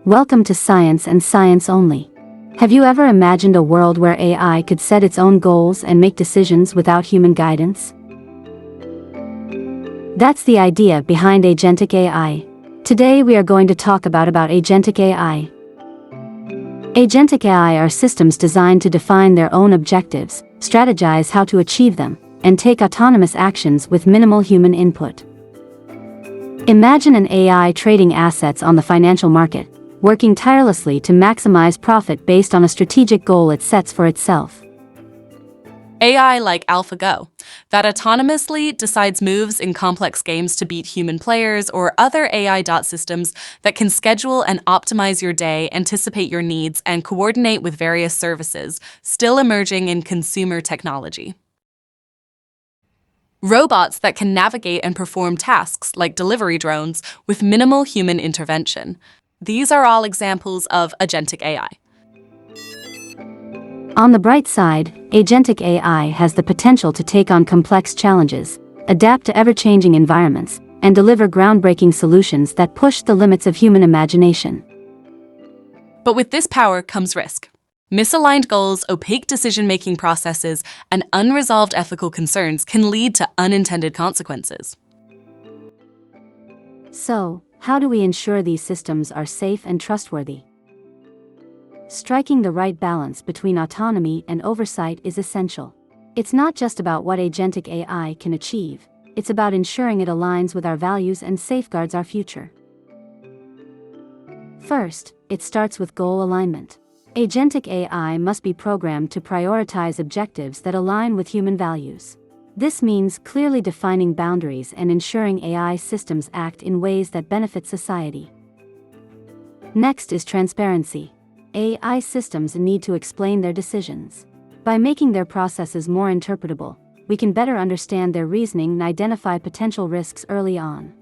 Welcome to Science and Science Only. Have you ever imagined a world where AI could set its own goals and make decisions without human guidance? That's the idea behind Agentic AI. Today we are going to talk about Agentic AI. Agentic AI are systems designed to define their own objectives, strategize how to achieve them, and take autonomous actions with minimal human input. Imagine an AI trading assets on the financial market, working tirelessly to maximize profit based on a strategic goal it sets for itself. AI like AlphaGo, that autonomously decides moves in complex games to beat human players, or other AI dot systems that can schedule and optimize your day, anticipate your needs, and coordinate with various services, still emerging in consumer technology. Robots that can navigate and perform tasks like delivery drones with minimal human intervention. These are all examples of agentic AI. On the bright side, Agentic AI has the potential to take on complex challenges, adapt to ever-changing environments, and deliver groundbreaking solutions that push the limits of human imagination. But with this power comes risk. Misaligned goals, opaque decision-making processes, and unresolved ethical concerns can lead to unintended consequences. So, how do we ensure these systems are safe and trustworthy? Striking the right balance between autonomy and oversight is essential. It's not just about what Agentic AI can achieve, it's about ensuring it aligns with our values and safeguards our future. First, it starts with goal alignment. Agentic AI must be programmed to prioritize objectives that align with human values. This means clearly defining boundaries and ensuring AI systems act in ways that benefit society. Next is transparency. AI systems need to explain their decisions. By making their processes more interpretable, we can better understand their reasoning and identify potential risks early on.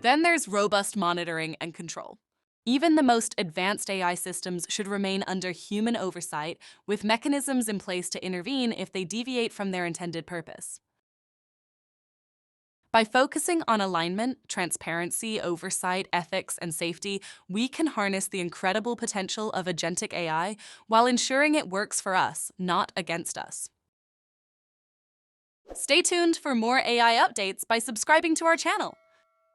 Then there's robust monitoring and control. Even the most advanced AI systems should remain under human oversight, with mechanisms in place to intervene if they deviate from their intended purpose. By focusing on alignment, transparency, oversight, ethics, and safety, we can harness the incredible potential of agentic AI while ensuring it works for us, not against us. Stay tuned for more AI updates by subscribing to our channel.